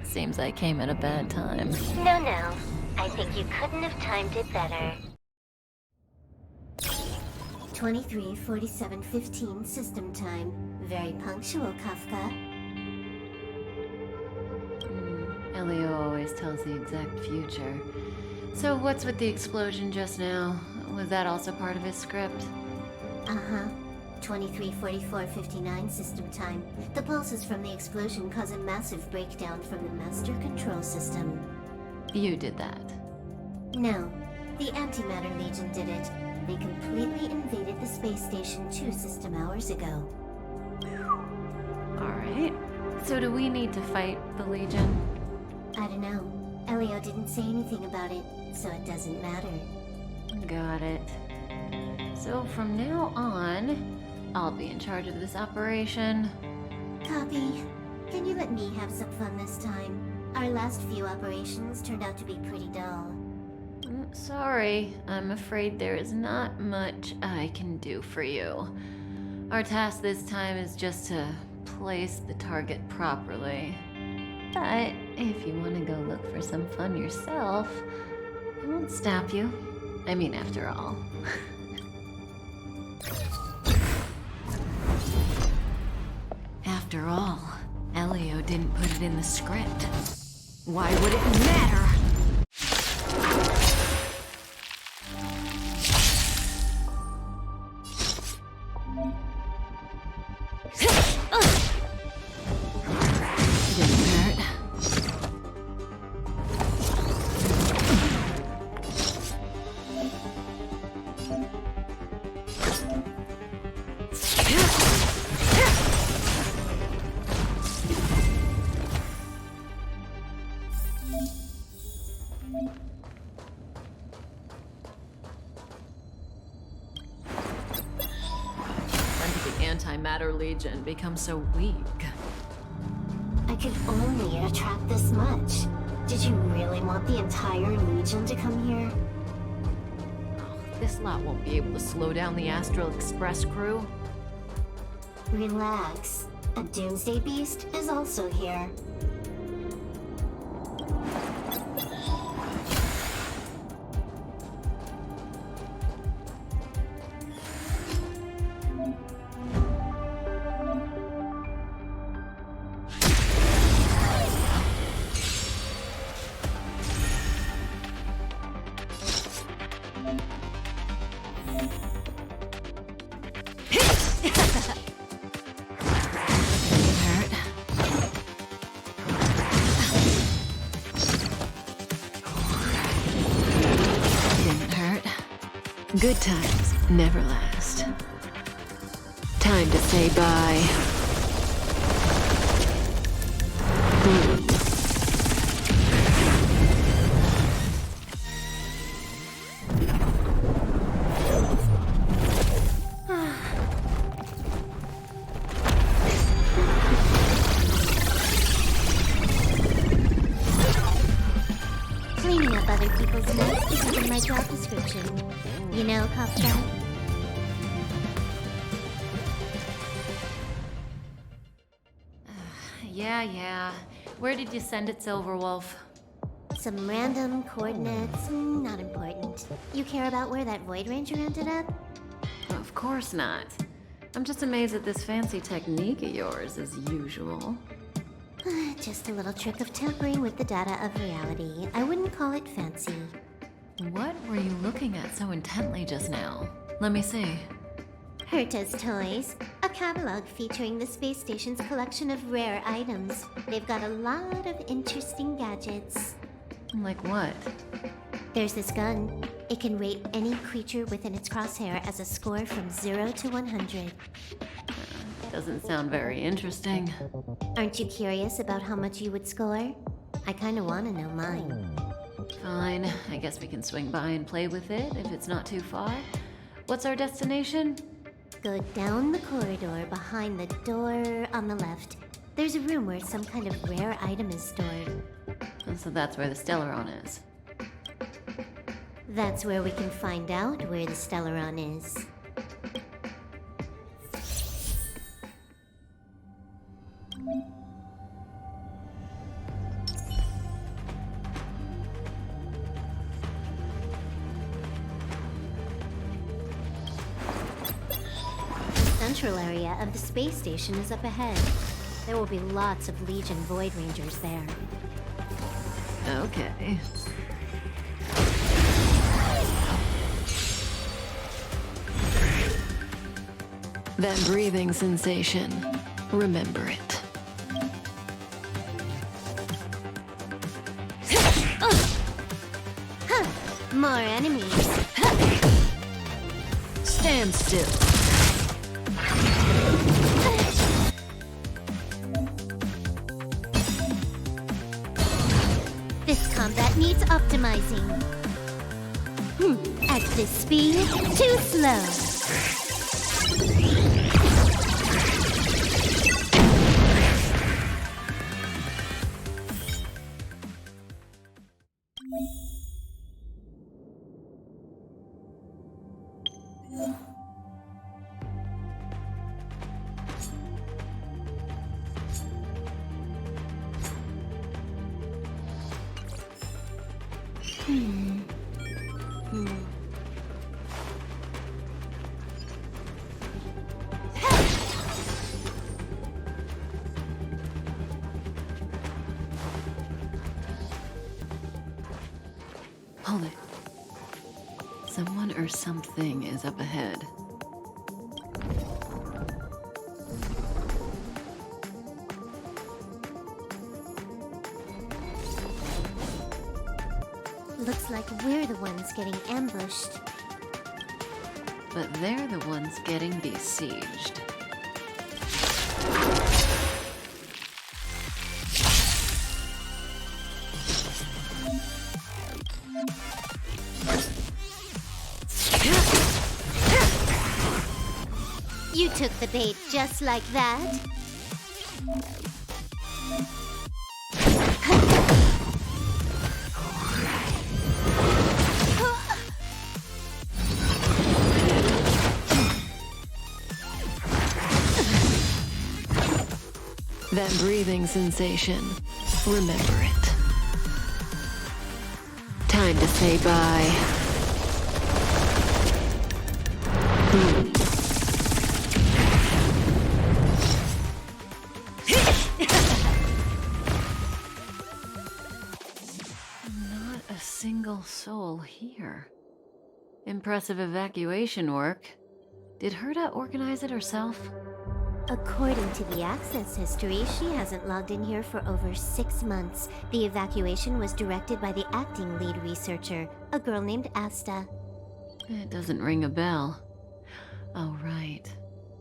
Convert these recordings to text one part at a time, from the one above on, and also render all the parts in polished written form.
Seems I came at a bad time. No. I think you couldn't have timed it better. 23:47:15 system time. Very punctual, Kafka. Elio always tells the exact future. So what's with the explosion just now? Was that also part of his script? Uh-huh. 23:44:59 system time. The pulses from the explosion cause a massive breakdown from the master control system. You did that. No. The Antimatter Legion did it. They completely invaded the space station 2 system hours ago. Alright. So do we need to fight the Legion? I don't know. Elio didn't say anything about it, so it doesn't matter. Got it. So from now on, I'll be in charge of this operation. Copy. Can you let me have some fun this time? Our last few operations turned out to be pretty dull. Sorry, I'm afraid there is not much I can do for you. Our task this time is just to place the target properly. But if you want to go look for some fun yourself, I won't stop you. I mean, after all. After all, Elio didn't put it in the script. Why would it matter? Antimatter Legion become so weak? I could only attract this much. Did you really want the entire Legion to come here? This lot won't be able to slow down the Astral Express crew. Relax. A Doomsday Beast is also here. Good times never last. Time to say bye. Cleaning up other people's mess isn't in my job description. You know, Kafka? Yeah. Where did you send it, Silverwolf? Some random coordinates, not important. You care about where that Void Ranger ended up? Of course not. I'm just amazed at this fancy technique of yours, as usual. Just a little trick of tampering with the data of reality. I wouldn't call it fancy. What were you looking at so intently just now? Let me see. Herta's Toys, a catalog featuring the space station's collection of rare items. They've got a lot of interesting gadgets. Like what? There's this gun. It can rate any creature within its crosshair as a score from 0 to 100. Doesn't sound very interesting. Aren't you curious about how much you would score? I kinda wanna know mine. Fine, I guess we can swing by and play with it if it's not too far. What's our destination? Go down the corridor behind the door on the left. There's a room where some kind of rare item is stored. And so that's where the Stellaron is. That's where we can find out where the Stellaron is. The central area of the space station is up ahead. There will be lots of Legion Void Rangers there. Okay. That breathing sensation. Remember it. More enemies. Stand still. This combat needs optimizing. At this speed, too slow. Hold it. Someone or something is up ahead. Looks like we're the ones getting ambushed. But they're the ones getting besieged. You took the bait just like that. That breathing sensation. Remember it. Time to say bye. Not a single soul here. Impressive evacuation work. Did Herta organize it herself? According to the access history, she hasn't logged in here for over 6 months. The evacuation was directed by the acting lead researcher, a girl named Asta. It doesn't ring a bell. Oh, right.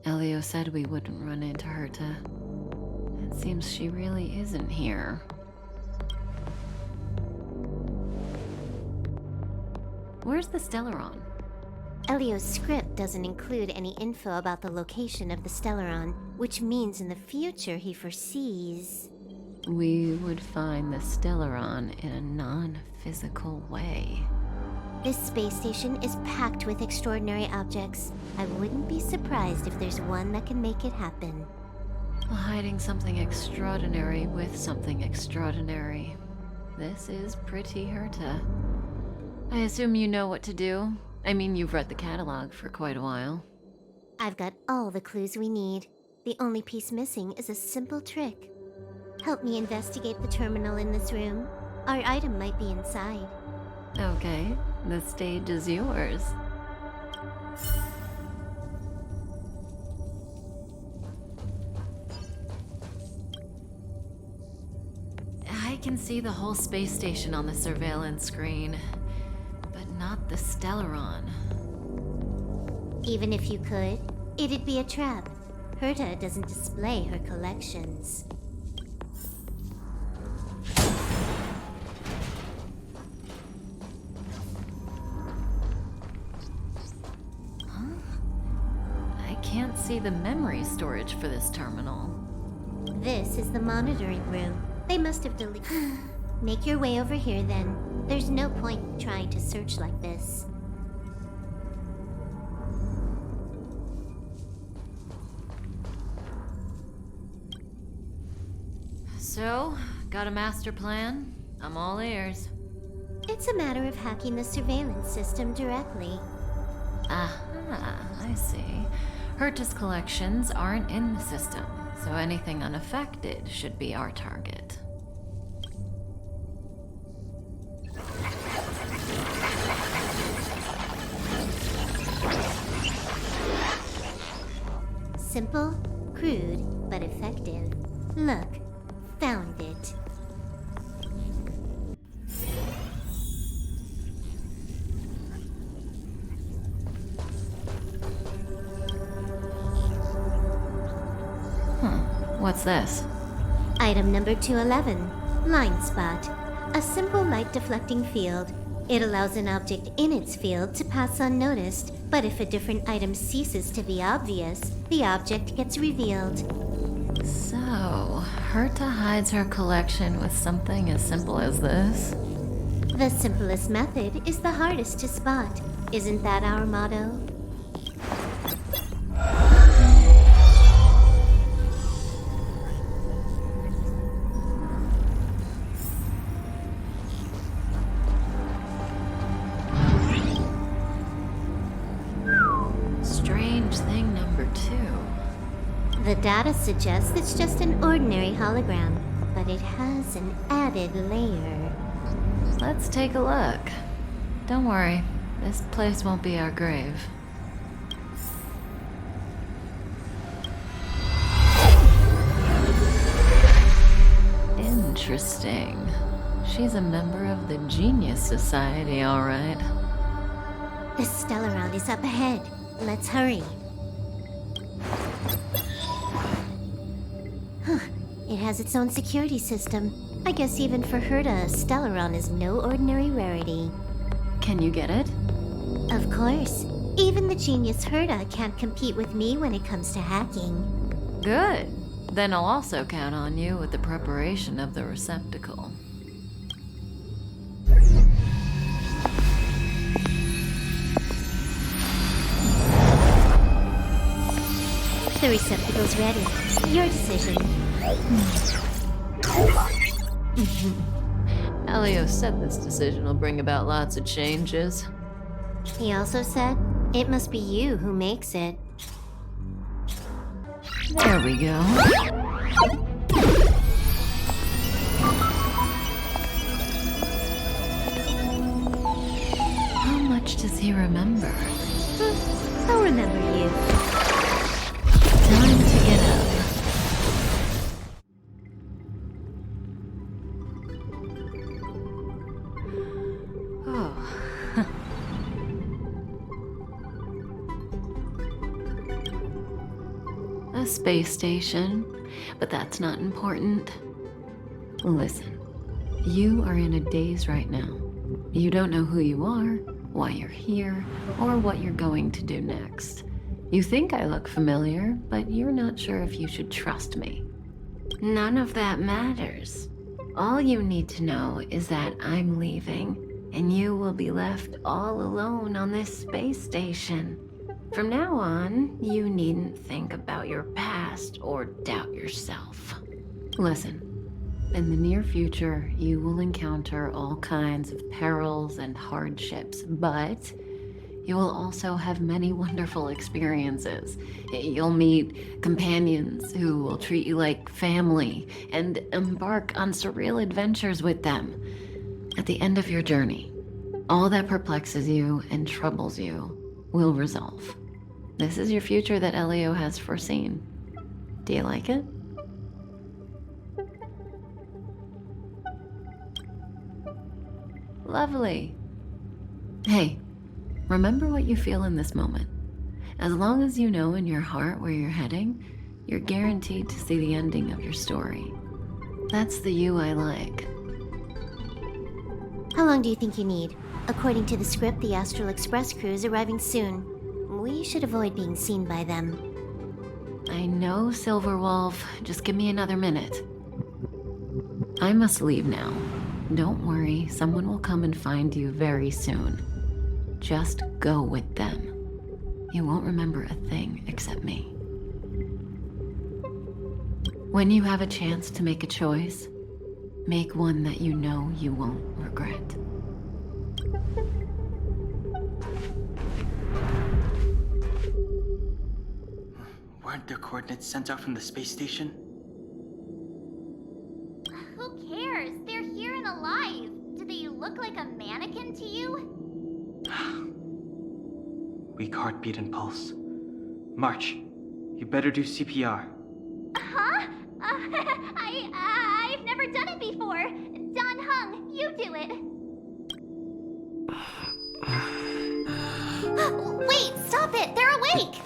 Elio said we wouldn't run into Herta. It seems she really isn't here. Where's the Stellaron? Elio's script doesn't include any info about the location of the Stellaron, which means in the future he foresees... We would find the Stellaron in a non-physical way. This space station is packed with extraordinary objects. I wouldn't be surprised if there's one that can make it happen. Hiding something extraordinary with something extraordinary. This is pretty Herta. I assume you know what to do? I mean, you've read the catalog for quite a while. I've got all the clues we need. The only piece missing is a simple trick. Help me investigate the terminal in this room. Our item might be inside. Okay, the stage is yours. I can see the whole space station on the surveillance screen, but not the Stellaron. Even if you could, it'd be a trap. Herta doesn't display her collections. I can't see the memory storage for this terminal. This is the monitoring room. They must have deleted. Make your way over here then. There's no point trying to search like this. So, got a master plan? I'm all ears. It's a matter of hacking the surveillance system directly. Aha, I see. Herta's collections aren't in the system, so anything unaffected should be our target. Simple, crude, but effective. Look, found it. What's this? Item number 211, Line Spot. A simple light deflecting field. It allows an object in its field to pass unnoticed, but if a different item ceases to be obvious, the object gets revealed. So, Herta hides her collection with something as simple as this? The simplest method is the hardest to spot. Isn't that our motto? Strange thing number 2. The data suggests it's just an ordinary hologram, but it has an added layer. Let's take a look. Don't worry, this place won't be our grave. Interesting. She's a member of the Genius Society, all right. The Stellaron is up ahead. Let's hurry. It has its own security system. I guess even for Herta, Stellaron is no ordinary rarity. Can you get it? Of course. Even the genius Herta can't compete with me when it comes to hacking. Good. Then I'll also count on you with the preparation of the receptacle. The receptacle's ready. Your decision. Elio said this decision will bring about lots of changes. He also said, it must be you who makes it. There we go. How much does he remember? I'll remember you. Time to get up. Oh. A space station, but that's not important. Listen, you are in a daze right now. You don't know who you are, why you're here, or what you're going to do next. You think I look familiar, but you're not sure if you should trust me. None of that matters. All you need to know is that I'm leaving, and you will be left all alone on this space station. From now on, you needn't think about your past or doubt yourself. Listen, in the near future, you will encounter all kinds of perils and hardships, but You will also have many wonderful experiences. You'll meet companions who will treat you like family and embark on surreal adventures with them. At the end of your journey, all that perplexes you and troubles you will resolve. This is your future that Elio has foreseen. Do you like it? Lovely. Hey, remember what you feel in this moment. As long as you know in your heart where you're heading, you're guaranteed to see the ending of your story. That's the you I like. How long do you think you need? According to the script, the Astral Express crew is arriving soon. We should avoid being seen by them. I know, Silverwolf. Just give me another minute. I must leave now. Don't worry, someone will come and find you very soon. Just go with them. You won't remember a thing except me. When you have a chance to make a choice, make one that you know you won't regret. Weren't their coordinates sent out from the space station? Who cares? They're here and alive. Do they look like a mannequin to you? Weak heartbeat and pulse. March, you better do CPR. Huh? I've never done it before. Don Hung, you do it. Wait, stop it! They're awake!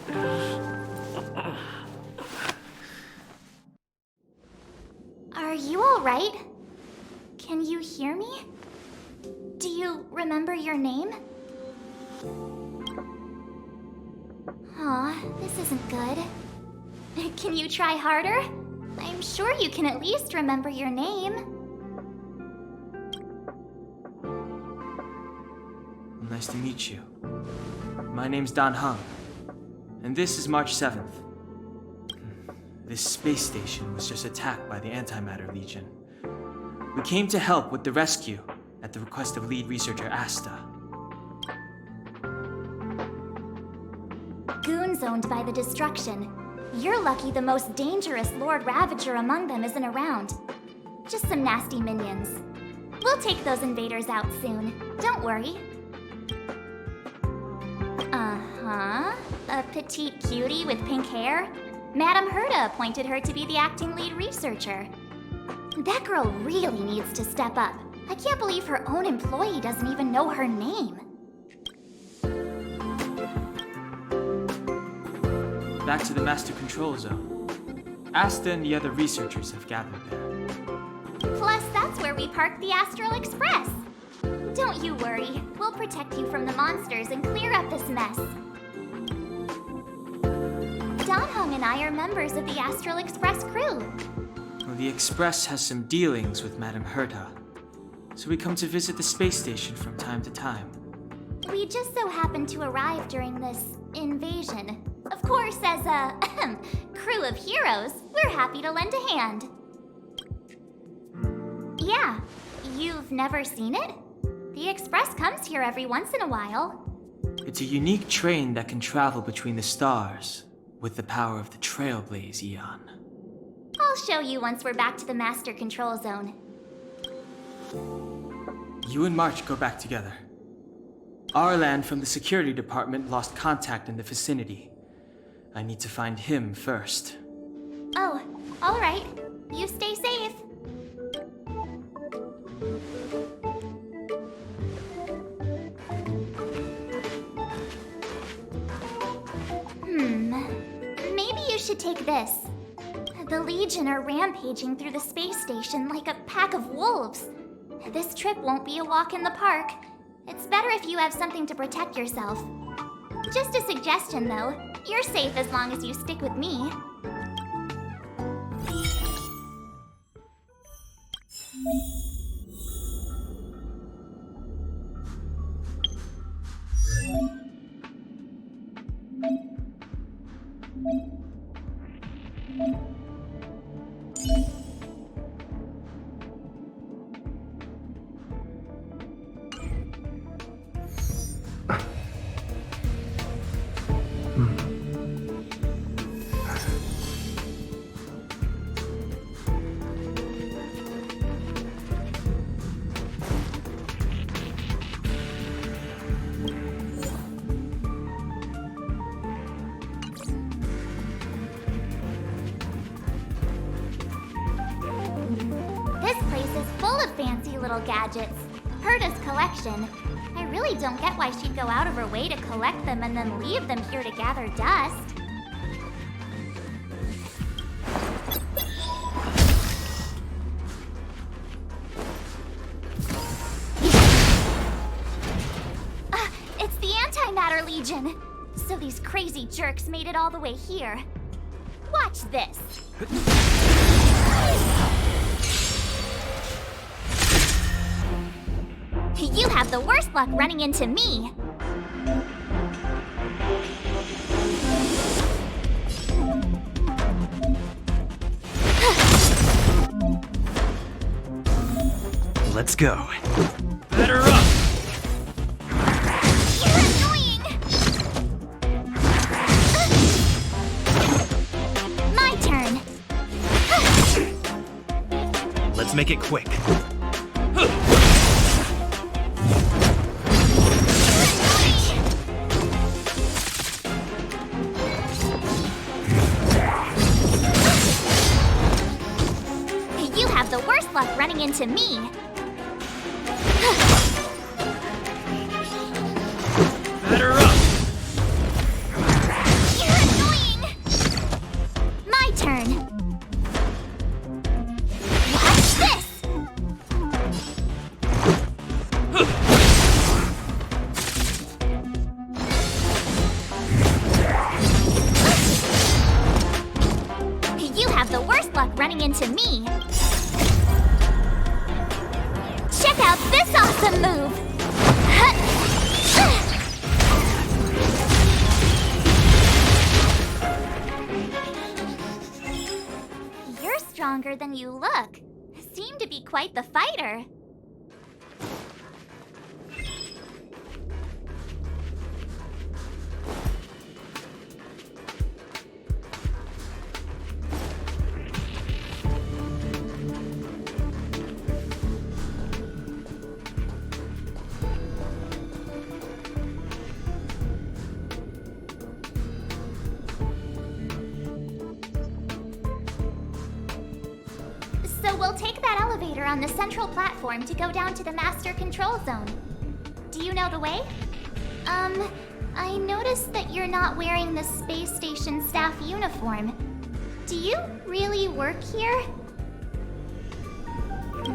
Are you alright? Can you hear me? Do you remember your name? Aw, this isn't good. Can you try harder? I'm sure you can at least remember your name. Nice to meet you. My name's Don Hung, and this is March 7th. This space station was just attacked by the Antimatter Legion. We came to help with the rescue at the request of lead researcher Asta. Goons owned by the destruction. You're lucky the most dangerous Lord Ravager among them isn't around. Just some nasty minions. We'll take those invaders out soon. Don't worry. Uh-huh. A petite cutie with pink hair? Madame Herta appointed her to be the acting lead researcher. That girl really needs to step up. I can't believe her own employee doesn't even know her name. Back to the Master Control Zone. Asta and the other researchers have gathered there. Plus, that's where we parked the Astral Express. Don't you worry. We'll protect you from the monsters and clear up this mess. Don Hung and I are members of the Astral Express crew. Well, the Express has some dealings with Madame Herta, so we come to visit the space station from time to time. We just so happened to arrive during this invasion. Of course, as a crew of heroes, we're happy to lend a hand. Yeah, you've never seen it? The Express comes here every once in a while. It's a unique train that can travel between the stars with the power of the Trailblaze Eon. I'll show you once we're back to the Master Control Zone. You and March go back together. Arlan from the security department lost contact in the vicinity. I need to find him first. Oh, all right. You stay safe. Maybe you should take this. The Legion are rampaging through the space station like a pack of wolves. This trip won't be a walk in the park. It's better if you have something to protect yourself. Just a suggestion, though. You're safe as long as you stick with me. little gadgets. Herta's collection. I really don't get why she'd go out of her way to collect them and then leave them here to gather dust. It's the Antimatter Legion! So these crazy jerks made it all the way here. Watch this. You have the worst luck running into me. Let's go. Better up! You're annoying! My turn. Let's make it quick. You have the worst luck running into me. Better up! You're annoying! My turn. Watch this! You have the worst luck running into me. Check out this awesome move! You're stronger than you look. Seem to be quite the fighter. So we'll take that elevator on the central platform to go down to the master control zone. Do you know the way? I noticed that you're not wearing the space station staff uniform. Do you really work here?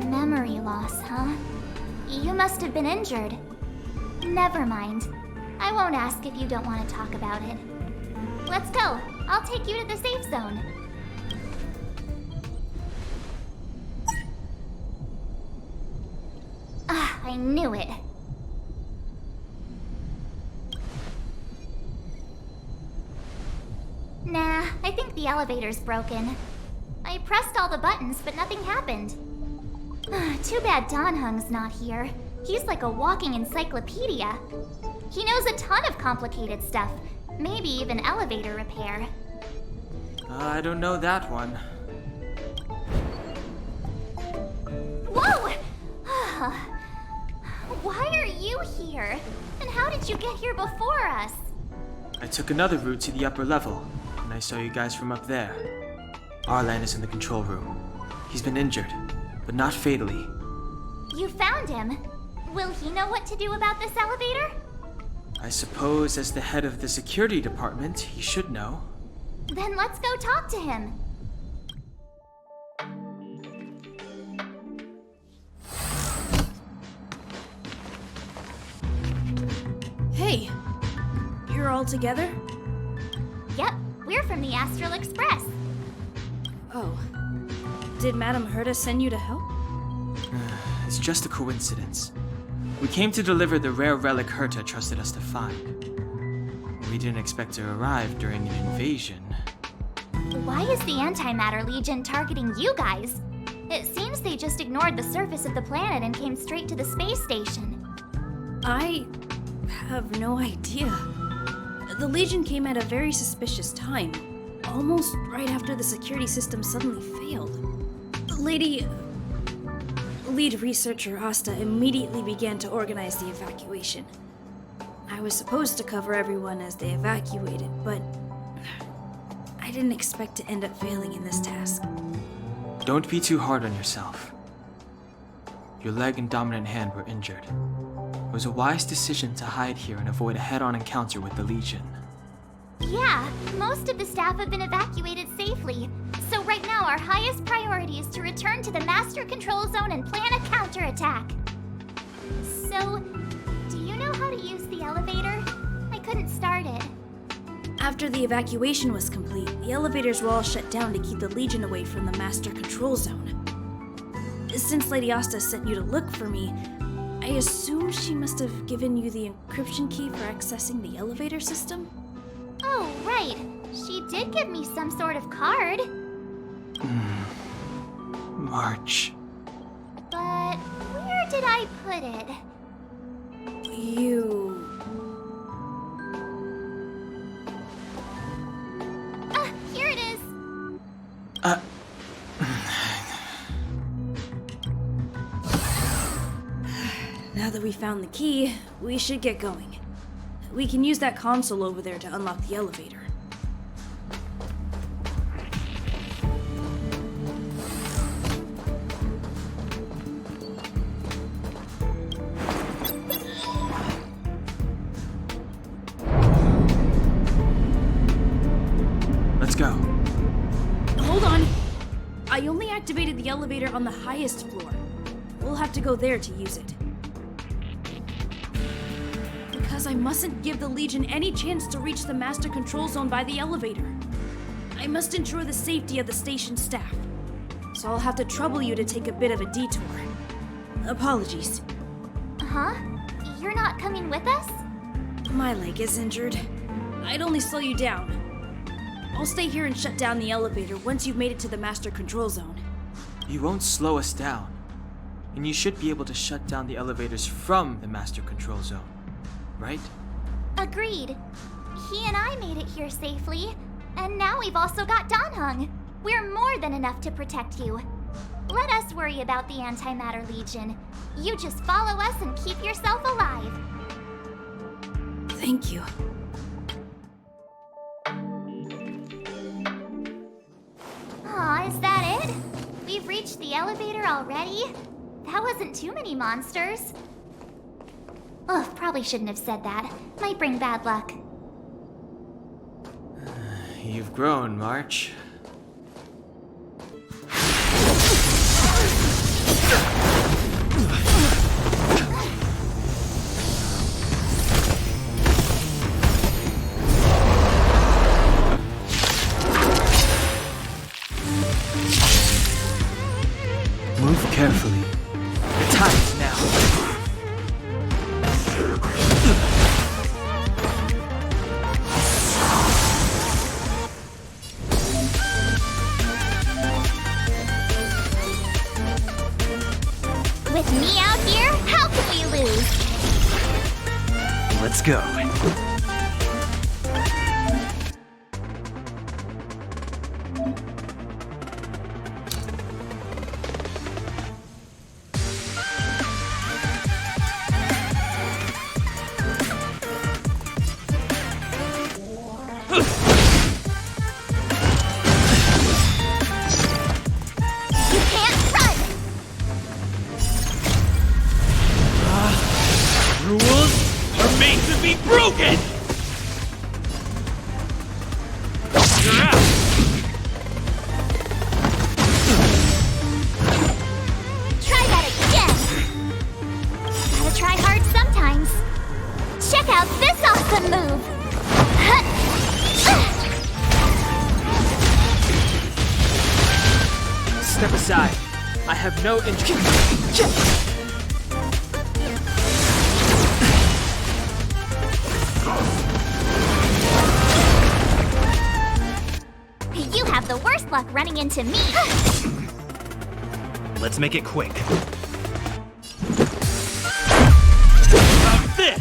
Memory loss, huh? You must have been injured. Never mind. I won't ask if you don't want to talk about it. Let's go. I'll take you to the safe zone. I knew it. Nah, I think the elevator's broken. I pressed all the buttons, but nothing happened. Too bad Donhung's not here. He's like a walking encyclopedia. He knows a ton of complicated stuff, maybe even elevator repair. I don't know that one. Whoa! Why are you here? And how did you get here before us? I took another route to the upper level, and I saw you guys from up there. Arlan is in the control room. He's been injured, but not fatally. You found him. Will he know what to do about this elevator? I suppose as the head of the security department, he should know. Then let's go talk to him. Hey, you're all together? Yep, we're from the Astral Express. Oh. Did Madame Herta send you to help? It's just a coincidence. We came to deliver the rare relic Herta trusted us to find. We didn't expect to arrive during an invasion. Why is the Antimatter Legion targeting you guys? It seems they just ignored the surface of the planet and came straight to the space station. I have no idea. The Legion came at a very suspicious time, almost right after the security system suddenly failed. Lead researcher Asta immediately began to organize the evacuation. I was supposed to cover everyone as they evacuated, but I didn't expect to end up failing in this task. Don't be too hard on yourself. Your leg and dominant hand were injured. It was a wise decision to hide here and avoid a head-on encounter with the Legion. Yeah, most of the staff have been evacuated safely. So right now our highest priority is to return to the Master Control Zone and plan a counterattack. So, do you know how to use the elevator? I couldn't start it. After the evacuation was complete, the elevators were all shut down to keep the Legion away from the Master Control Zone. Since Lady Asta sent you to look for me, I assume she must have given you the encryption key for accessing the elevator system? Oh, right. She did give me some sort of card. March. But where did I put it? Here it is. Now that we found the key, we should get going. We can use that console over there to unlock the elevator. Let's go. Hold on! I only activated the elevator on the highest floor. We'll have to go there to use it. Because I mustn't give the Legion any chance to reach the Master Control Zone by the elevator. I must ensure the safety of the station staff. So I'll have to trouble you to take a bit of a detour. Apologies. Huh? You're not coming with us? My leg is injured. I'd only slow you down. I'll stay here and shut down the elevator once you've made it to the Master Control Zone. You won't slow us down. And you should be able to shut down the elevators from the Master Control Zone, right? Agreed. He and I made it here safely, and now we've also got Danheng. We're more than enough to protect you. Let us worry about the Antimatter Legion. You just follow us and keep yourself alive. Thank you. Aw, is that it? We've reached the elevator already? That wasn't too many monsters. Ugh, probably shouldn't have said that. Might bring bad luck. You've grown, March. Move carefully. The time is now. With me out here, how can we lose? Let's go. You can't run! Rules are made to be broken! You're out! Try that again! Gotta try hard sometimes. Check out this awesome move! Step aside. I have no interest. You have the worst luck running into me. Let's make it quick. How's this?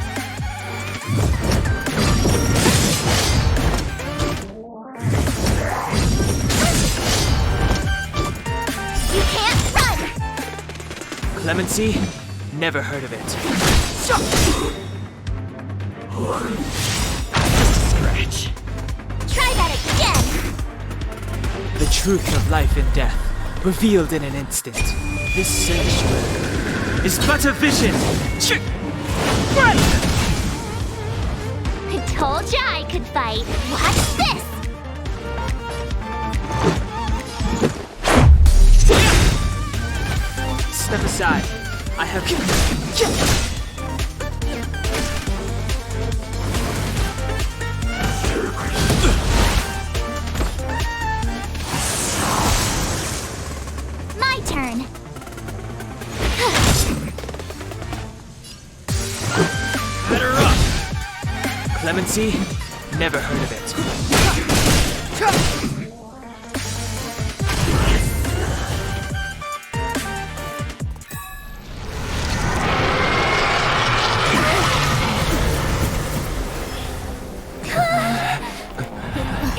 You can't run! Clemency? Never heard of it. Scratch. Try that again! The truth of life and death, revealed in an instant. This sanctuary is but a vision. I told ya I could fight. Watch this! Step aside. I have... My turn. Batter up! Clemency? Never heard of it.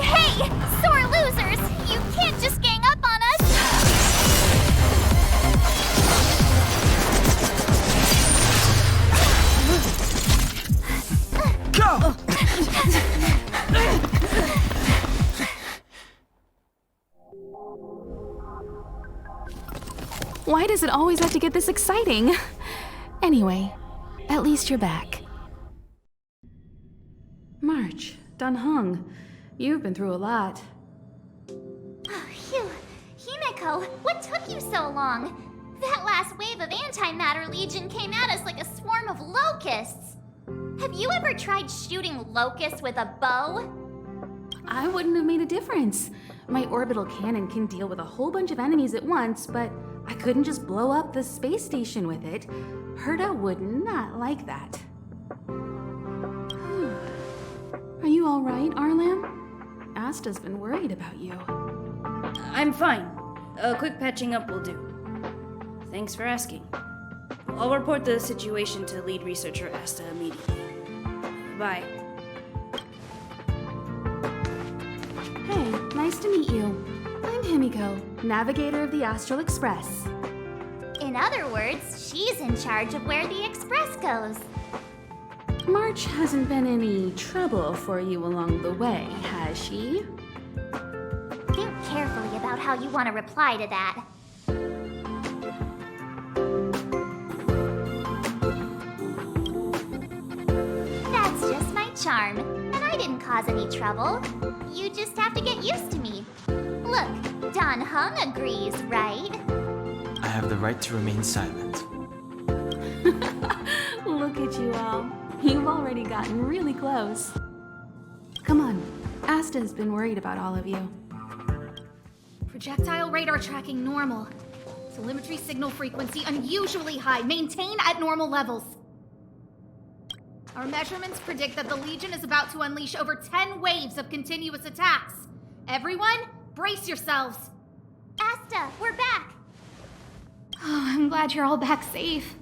Hey, sore losers! You can't just gang up on us! Go! Why does it always have to get this exciting? Anyway, at least you're back. March, Dunhung, you've been through a lot. Oh, phew. Himeko, what took you so long? That last wave of antimatter legion came at us like a swarm of locusts. Have you ever tried shooting locusts with a bow? I wouldn't have made a difference. My orbital cannon can deal with a whole bunch of enemies at once, but I couldn't just blow up the space station with it. Herta would not like that. Are you all right, Arlam? Asta's been worried about you. I'm fine. A quick patching up will do. Thanks for asking. I'll report the situation to lead researcher Asta immediately. Bye. Hey, nice to meet you. I'm Himiko, navigator of the Astral Express. In other words, she's in charge of where the express goes. March hasn't been any trouble for you along the way, has she? Think carefully about how you want to reply to that. That's just my charm, and I didn't cause any trouble. You just have to get used to me. Look, Don Hung agrees, right? I have the right to remain silent. Look at you all. You've already gotten really close. Come on. Asta's been worried about all of you. Projectile radar tracking normal. Telemetry signal frequency unusually high. Maintain at normal levels. Our measurements predict that the Legion is about to unleash over 10 waves of continuous attacks. Everyone, brace yourselves. Asta, we're back. Oh, I'm glad you're all back safe.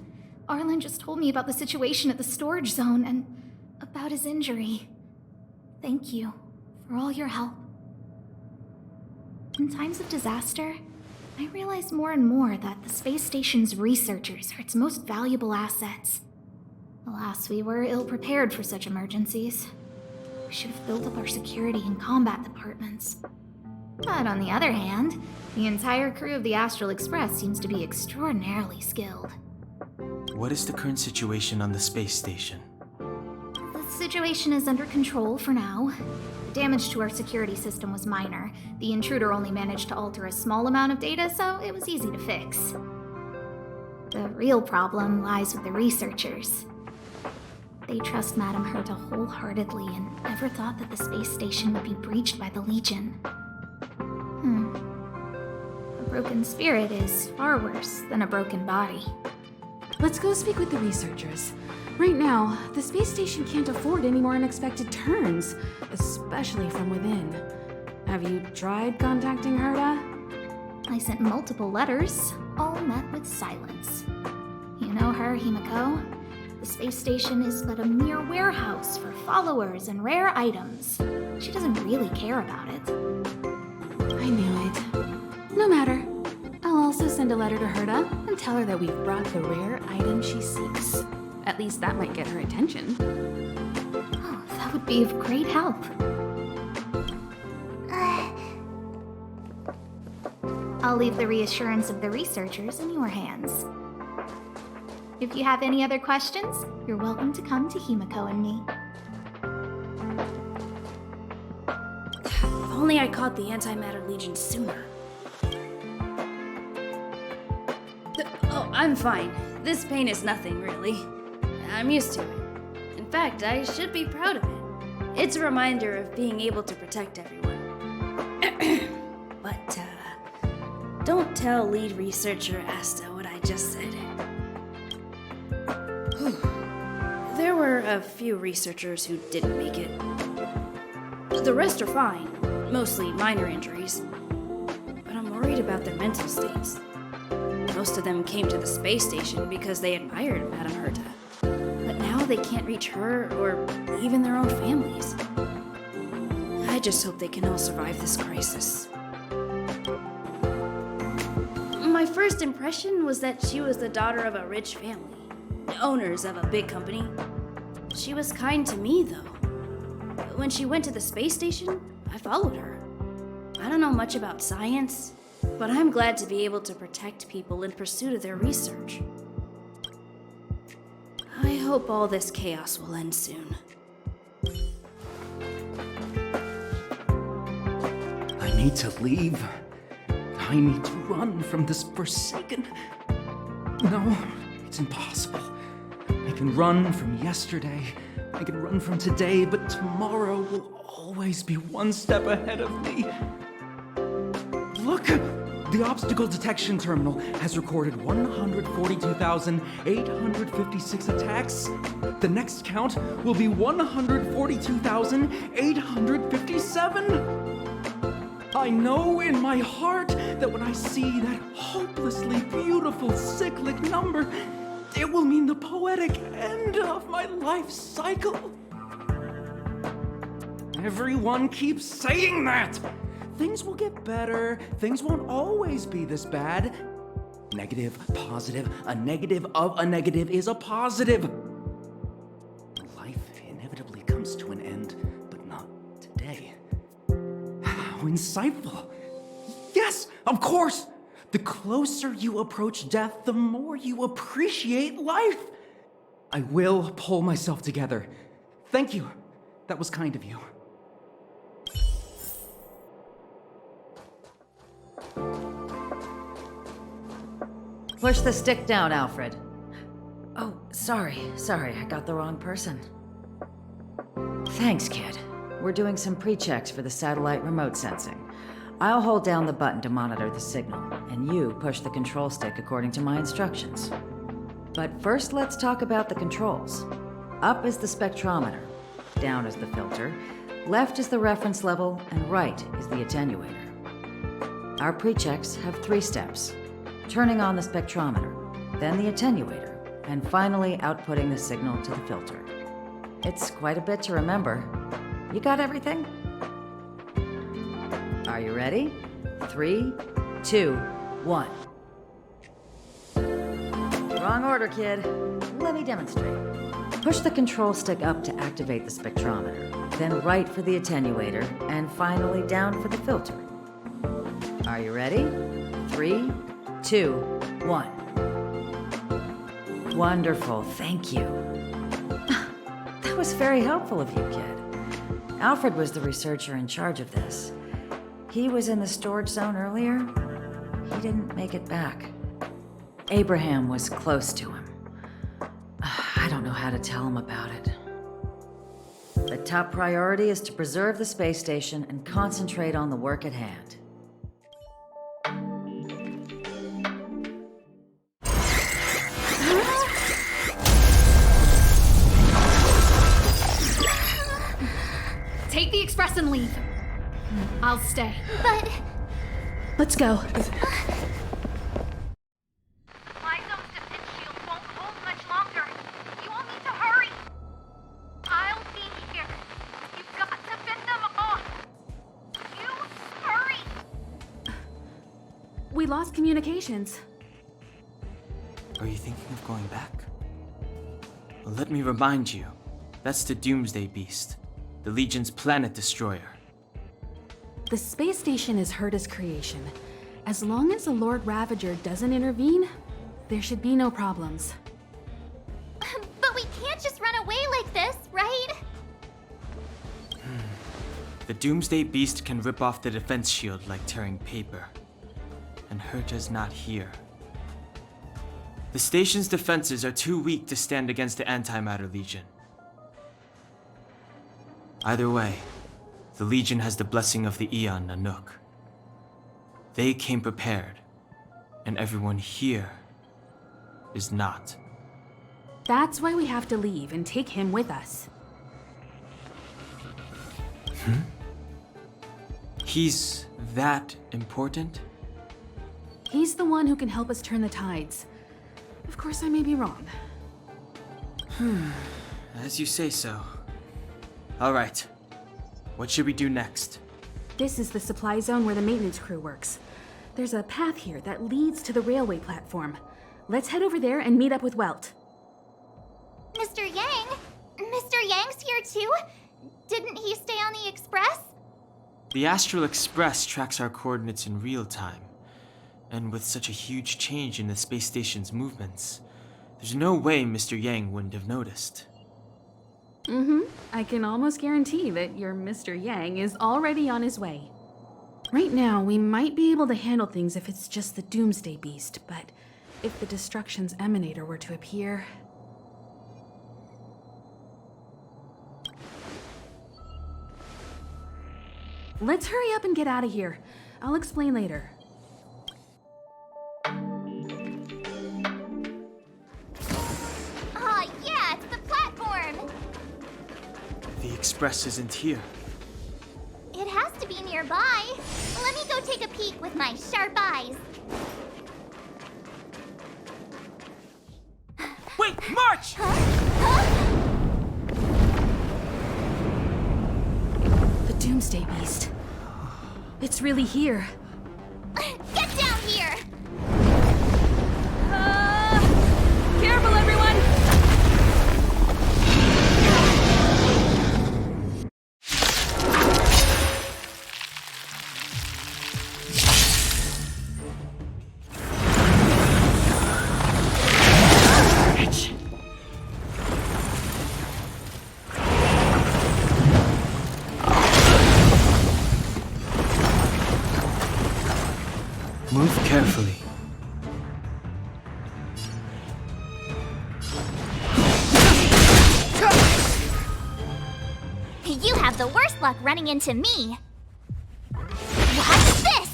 Arlen just told me about the situation at the storage zone and about his injury. Thank you for all your help. In times of disaster, I realize more and more that the space station's researchers are its most valuable assets. Alas, we were ill-prepared for such emergencies. We should have built up our security and combat departments. But on the other hand, the entire crew of the Astral Express seems to be extraordinarily skilled. What is the current situation on the space station? The situation is under control for now. The damage to our security system was minor. The intruder only managed to alter a small amount of data, so it was easy to fix. The real problem lies with the researchers. They trust Madame Herta wholeheartedly and never thought that the space station would be breached by the Legion. A broken spirit is far worse than a broken body. Let's go speak with the researchers. Right now, the space station can't afford any more unexpected turns, especially from within. Have you tried contacting Herta? I sent multiple letters, all met with silence. You know her, Himiko. The space station is but a mere warehouse for followers and rare items. She doesn't really care about it. I knew it. No matter. I'll also send a letter to Herta and tell her that we've brought the rare item she seeks. At least that might get her attention. Oh, that would be of great help. I'll leave the reassurance of the researchers in your hands. If you have any other questions, you're welcome to come to Himiko and me. If only I caught the Antimatter Legion sooner. Oh, I'm fine. This pain is nothing, really. I'm used to it. In fact, I should be proud of it. It's a reminder of being able to protect everyone. But, don't tell lead researcher Asta what I just said. There were a few researchers who didn't make it. The rest are fine, mostly minor injuries. But I'm worried about their mental states. Most of them came to the space station because they admired Madame Herta. But now they can't reach her or even their own families. I just hope they can all survive this crisis. My first impression was that she was the daughter of a rich family, owners of a big company. She was kind to me, though. When she went to the space station, I followed her. I don't know much about science, but I'm glad to be able to protect people in pursuit of their research. I hope all this chaos will end soon. I need to leave. I need to run from this forsaken... No, it's impossible. I can run from yesterday. I can run from today, but tomorrow will always be one step ahead of me. Look! The obstacle detection terminal has recorded 142,856 attacks. The next count will be 142,857. I know in my heart that when I see that hopelessly beautiful cyclic number, it will mean the poetic end of my life cycle. Everyone keeps saying that. Things will get better. Things won't always be this bad. Negative, positive, a negative of a negative is a positive. Life inevitably comes to an end, but not today. How insightful. Yes, of course. The closer you approach death, the more you appreciate life. I will pull myself together. Thank you. That was kind of you. Push the stick down, Alfred. Oh, sorry, I got the wrong person. Thanks, kid. We're doing some pre-checks for the satellite remote sensing. I'll hold down the button to monitor the signal, and you push the control stick according to my instructions. But first, let's talk about the controls. Up is the spectrometer, down is the filter, left is the reference level, and right is the attenuator. Our pre-checks have 3 steps. Turning on the spectrometer, then the attenuator, and finally outputting the signal to the filter. It's quite a bit to remember. You got everything? Are you ready? 3, 2, 1. Wrong order, kid. Let me demonstrate. Push the control stick up to activate the spectrometer, then right for the attenuator, and finally down for the filter. Are you ready? 3, 2, 1. Wonderful, thank you. That was very helpful of you, kid. Alfred was the researcher in charge of this. He was in the storage zone earlier. He didn't make it back. Abraham was close to him. I don't know how to tell him about it. The top priority is to preserve the space station and concentrate on the work at hand. Take the express and leave. I'll stay. But Let's go. my zone's defense shield won't hold much longer. You all need to hurry. I'll be here. You've got to fend them off. You hurry. We lost communications. Are you thinking of going back? Well, let me remind you, that's the Doomsday Beast, the Legion's planet destroyer. The space station is Herta's creation. As long as the Lord Ravager doesn't intervene, there should be no problems. can't just run away like this, right? The Doomsday Beast can rip off the defense shield like tearing paper. And Herta's not here. The station's defenses are too weak to stand against the Antimatter Legion. Either way, the Legion has the blessing of the Aeon Nanook. They came prepared, and everyone here is not. That's why we have to leave and take him with us. He's that important? He's the one who can help us turn the tides. Of course, I may be wrong. As you say so. All right. What should we do next? This is the supply zone where the maintenance crew works. There's a path here that leads to the railway platform. Let's head over there and meet up with Welt. Mr. Yang? Mr. Yang's here too? Didn't he stay on the Express? The Astral Express tracks our coordinates in real time. And with such a huge change in the space station's movements, there's no way Mr. Yang wouldn't have noticed. I can almost guarantee that your Mr. Yang is already on his way. Right now, we might be able to handle things if it's just the Doomsday Beast, but if the Destruction's Emanator were to appear... Let's hurry up and get out of here. I'll explain later. Aw, yeah, it's the platform! The Express isn't here. It has to be nearby. Let me go take a peek with my sharp eyes. Wait, March! The Doomsday Beast. It's really here. Get down here! Careful, everyone! Move carefully. You have the worst luck running into me. Watch this!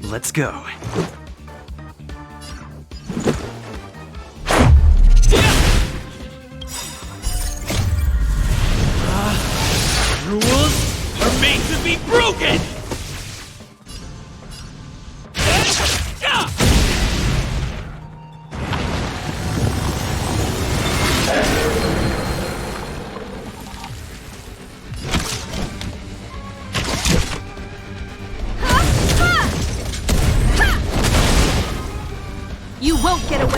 Let's go. Rules are made to be broken! You won't get away!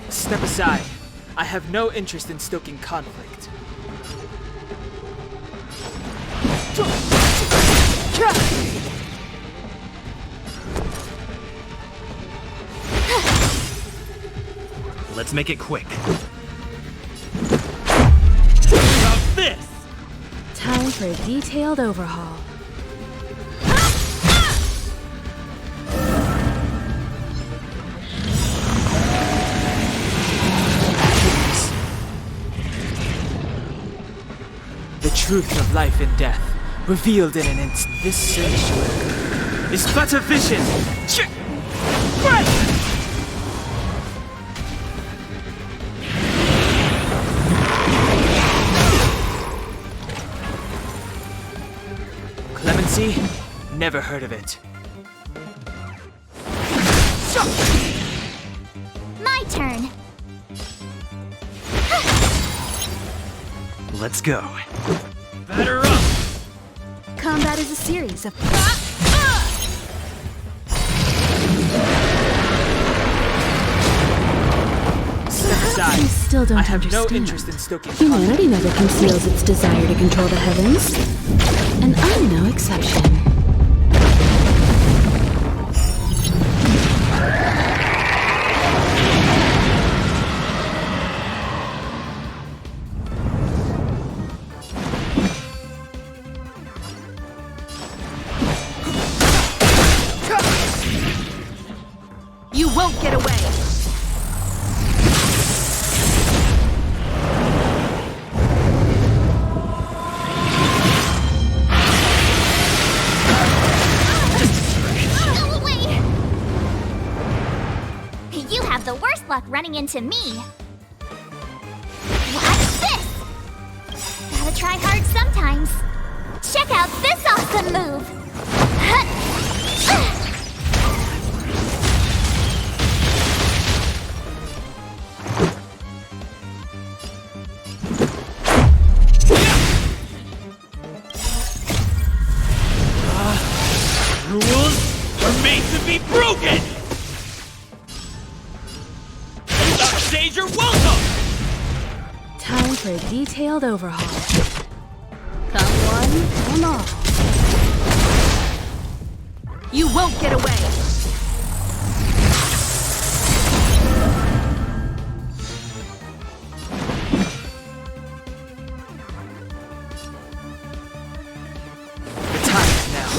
Step aside. I have no interest in stoking conflict. Let's make it quick. How about this? Time for a detailed overhaul. The truth of life and death, revealed in an instant. This sanctuary is but a vision. Clemency? Never heard of it. My turn. Let's go. Batter up! Combat is a series of... still don't I have understand. no interest in stoking Humanity never conceals its desire to control the heavens. And I'm no exception. You won't get away! Go away! You have the worst luck running into me. Watch this! Gotta try hard sometimes. Check out this awesome move! Rules are made to be broken! Dark Sage, you're welcome! Time for a detailed overhaul. Come one, come all. You won't get away! The time is now.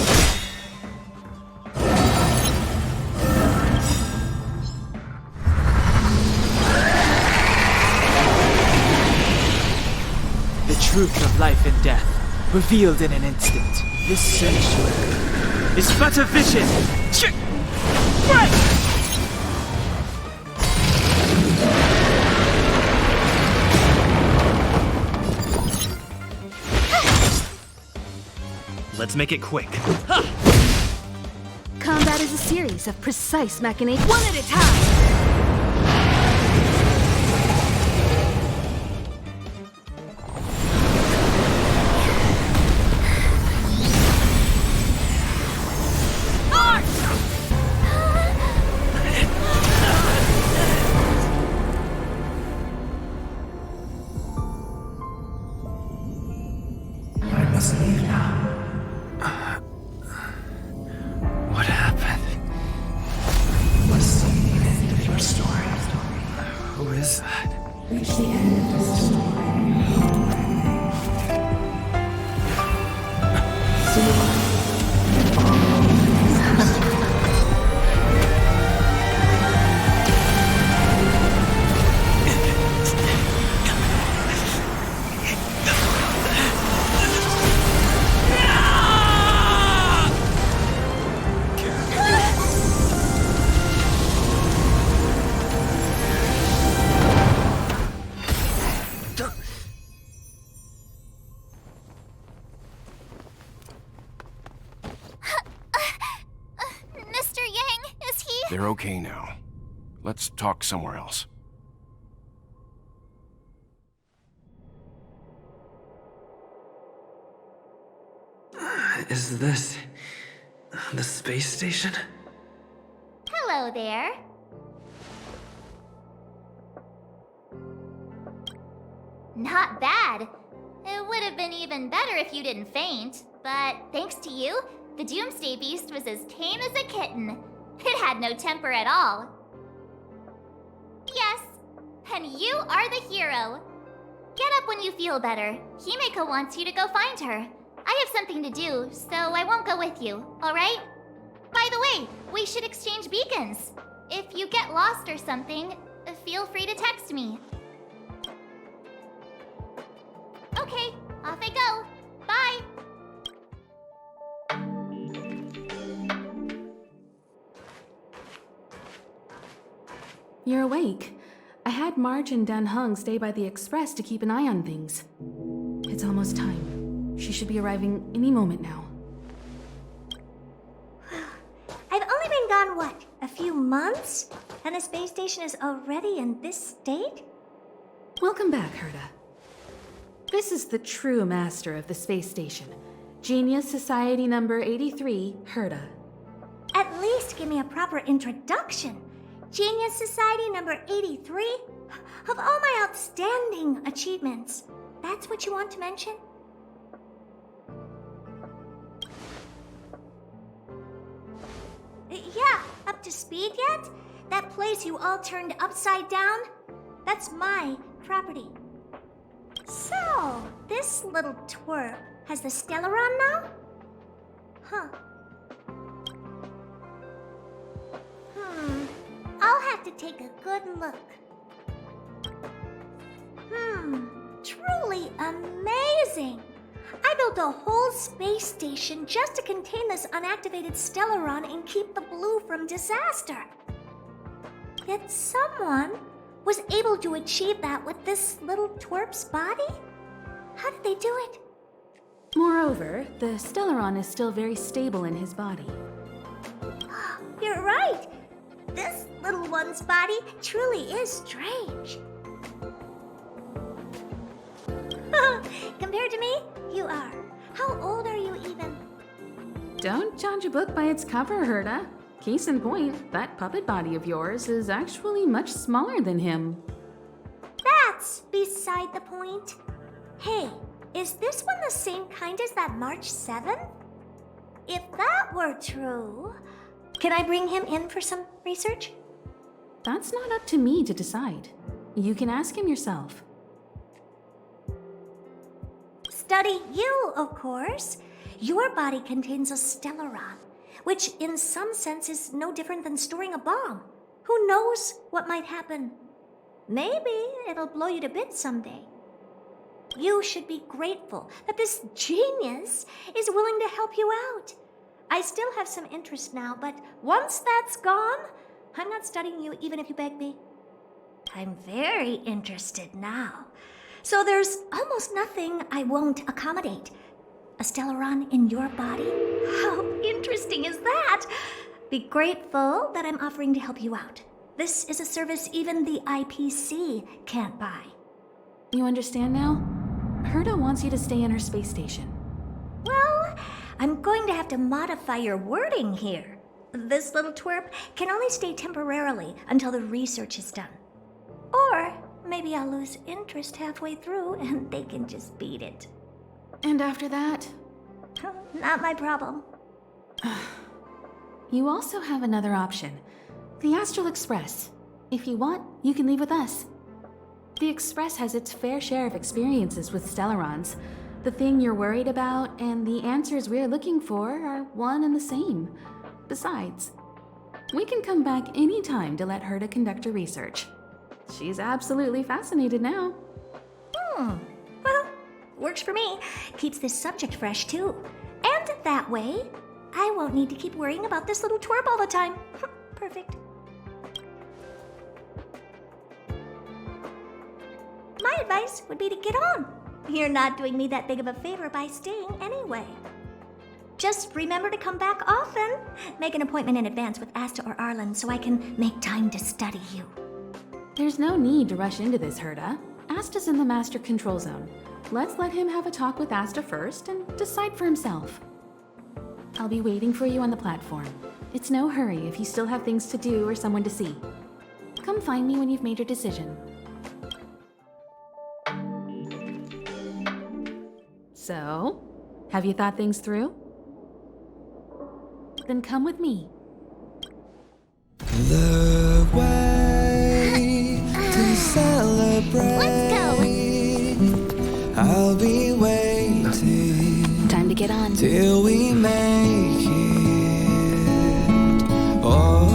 The truth of life and death, revealed in an instant. This sanctuary is but a vision. Right! Let's make it quick. Combat is a series of precise machinations. One at a time! I must leave now. What happened? Must see the end of your story. Who is that? Reach the end of the story. Mr. Yang, is he? They're okay now. Let's talk somewhere else. Is this the space station? Hello there. Not bad. It would have been even better if you didn't faint, but thanks to you, the Doomsday Beast was as tame as a kitten. It had no temper at all. Yes, and you are the hero. Get up when you feel better. Himeko wants you to go find her. I have something to do, so I won't go with you, alright? By the way, we should exchange beacons. If you get lost or something, feel free to text me. Okay, off I go. Bye! You're awake. I had March and Dan Hung stay by the express to keep an eye on things. It's almost time. She should be arriving any moment now. I've only been gone, what, a few months? And the space station is already in this state? Welcome back, Herta. This is the true master of the space station. Genius Society number 83, Herta. At least give me a proper introduction. Genius Society number 83? Of all my outstanding achievements, that's what you want to mention? Yeah, up to speed yet? That place you all turned upside down? That's my property. So, this little twerp has the Stellaron now? Huh. I'll have to take a good look. Truly amazing! I built a whole space station just to contain this unactivated Stellaron and keep the blue from disaster. Yet someone was able to achieve that with this little twerp's body? How did they do it? Moreover, the Stellaron is still very stable in his body. You're right. This little one's body truly is strange. Compared to me, you are. How old are you even? Don't judge a book by its cover, Herta. Case in point, that puppet body of yours is actually much smaller than him. That's beside the point. Hey, is this one the same kind as that March 7th? If that were true, can I bring him in for some research? That's not up to me to decide. You can ask him yourself. Study you, of course. Your body contains a Stellaron, which in some sense is no different than storing a bomb. Who knows what might happen? Maybe it'll blow you to bits someday. You should be grateful that this genius is willing to help you out. I still have some interest now, but once that's gone, I'm not studying you even if you beg me. I'm very interested now. So there's almost nothing I won't accommodate. A Stellaron in your body? How interesting is that? Be grateful that I'm offering to help you out. This is a service even the IPC can't buy. You understand now? Herta wants you to stay in her space station. Well, I'm going to have to modify your wording here. This little twerp can only stay temporarily until the research is done. Or maybe I'll lose interest halfway through and they can just beat it. And after that? Not my problem. You also have another option. The Astral Express. If you want, you can leave with us. The Express has its fair share of experiences with Stellarons. The thing you're worried about and the answers we're looking for are one and the same. Besides, we can come back any time to let Herta conduct her research. She's absolutely fascinated now. Well, works for me. Keeps this subject fresh, too. And that way, I won't need to keep worrying about this little twerp all the time. Perfect. My advice would be to get on. You're not doing me that big of a favor by staying anyway. Just remember to come back often. Make an appointment in advance with Asta or Arlen so I can make time to study you. There's no need to rush into this, Herta. Asta's in the Master Control Zone. Let's let him have a talk with Asta first and decide for himself. I'll be waiting for you on the platform. It's no hurry if you still have things to do or someone to see. Come find me when you've made your decision. So, have you thought things through? Then come with me. The way to celebrate. Let's go. I'll be waiting. Time to get on. Till we make it. Oh.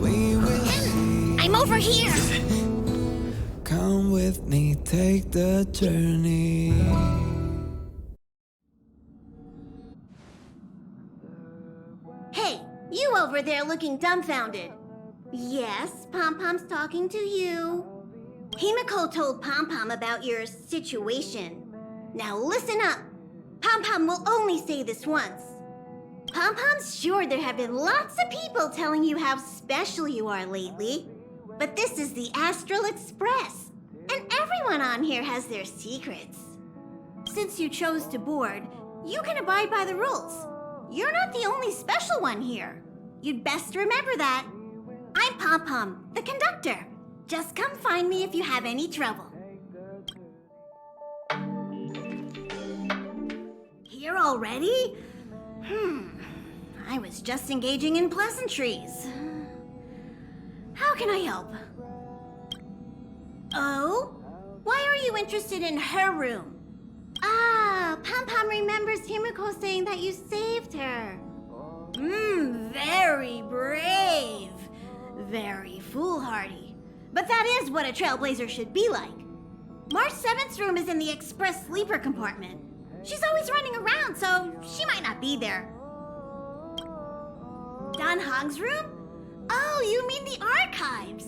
We will see. I'm over here. Come with me, take the journey. Hey, you over there looking dumbfounded. Yes, Pom-Pom's talking to you. Himiko told Pom-Pom about your situation. Now listen up. Pom-Pom will only say this once. Pom-Pom's sure there have been lots of people telling you how special you are lately. But this is the Astral Express, and everyone on here has their secrets. Since you chose to board, you can abide by the rules. You're not the only special one here. You'd best remember that. I'm Pom Pom, the conductor. Just come find me if you have any trouble. Here already? I was just engaging in pleasantries. How can I help? Oh? Why are you interested in her room? Ah, Pom Pom remembers Himiko saying that you saved her. Very brave. Very foolhardy. But that is what a Trailblazer should be like. March 7th's room is in the express sleeper compartment. She's always running around, so she might not be there. Dan Hong's room? Oh, you mean the archives?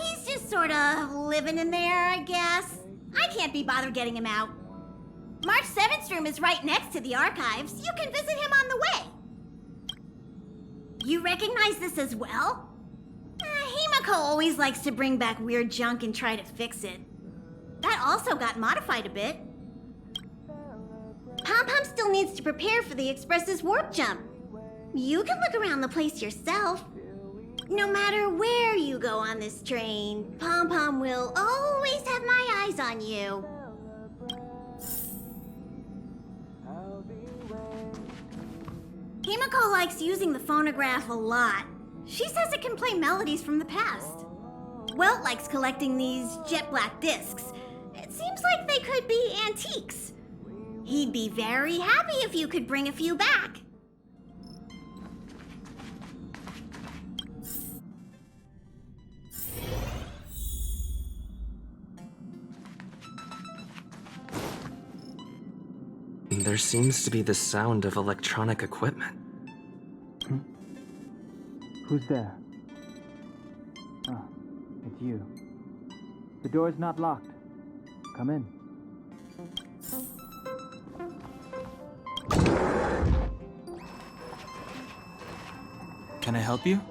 He's just sort of living in there, I guess. I can't be bothered getting him out. March 7th's room is right next to the archives. You can visit him on the way. You recognize this as well? Himiko always likes to bring back weird junk and try to fix it. That also got modified a bit. Pom Pom still needs to prepare for the Express's warp jump. You can look around the place yourself. No matter where you go on this train, Pom Pom will always have my eyes on you. Himiko likes using the phonograph a lot. She says it can play melodies from the past. Welt likes collecting these jet black discs. It seems like they could be antiques. He'd be very happy if you could bring a few back. There seems to be the sound of electronic equipment. Who's there? Oh, it's you. The door's not locked. Come in. Can I help you?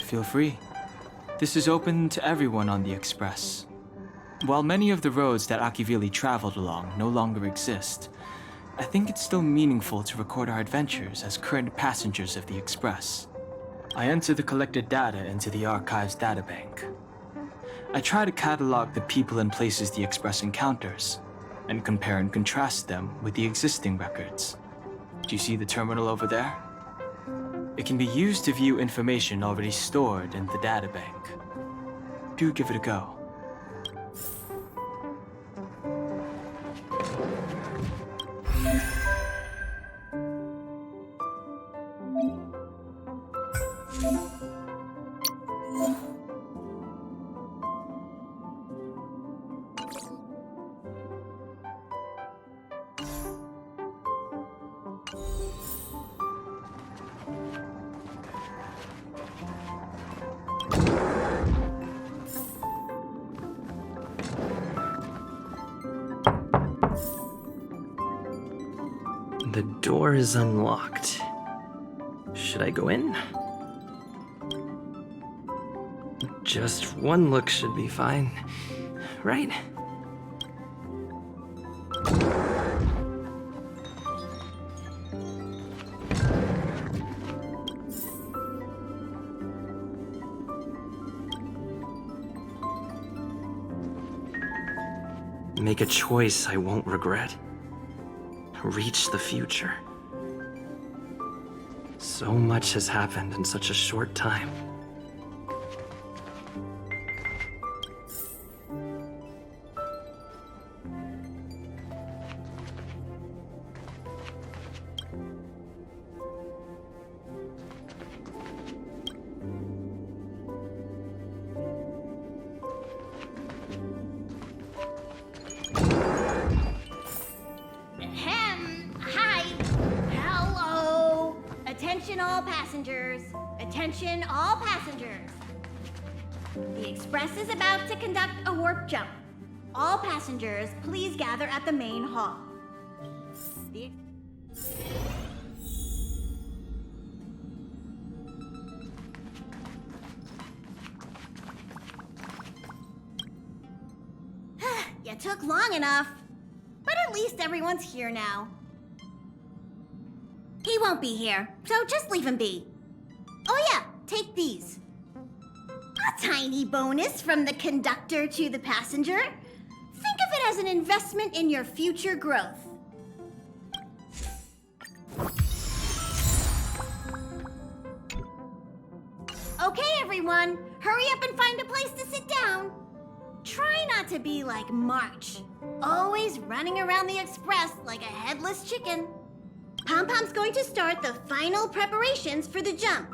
Feel free. This is open to everyone on the Express. While many of the roads that Akivili traveled along no longer exist, I think it's still meaningful to record our adventures as current passengers of the Express. I enter the collected data into the Archives databank. I try to catalog the people and places the Express encounters, and compare and contrast them with the existing records. Do you see the terminal over there? It can be used to view information already stored in the databank. Do give it a go. The door is unlocked. Should I go in? Just one look should be fine, right? Make a choice I won't regret. Reach the future. So much has happened in such a short time. Attention all passengers! Attention all passengers! The Express is about to conduct a warp jump. All passengers, please gather at the main hall. You took long enough, but at least everyone's here now. He won't be here, so just leave him be. Oh yeah, take these. A tiny bonus from the conductor to the passenger. Think of it as an investment in your future growth. Okay, everyone, hurry up and find a place to sit down. Try not to be like March, always running around the express like a headless chicken. Pom-Pom's going to start the final preparations for the jump.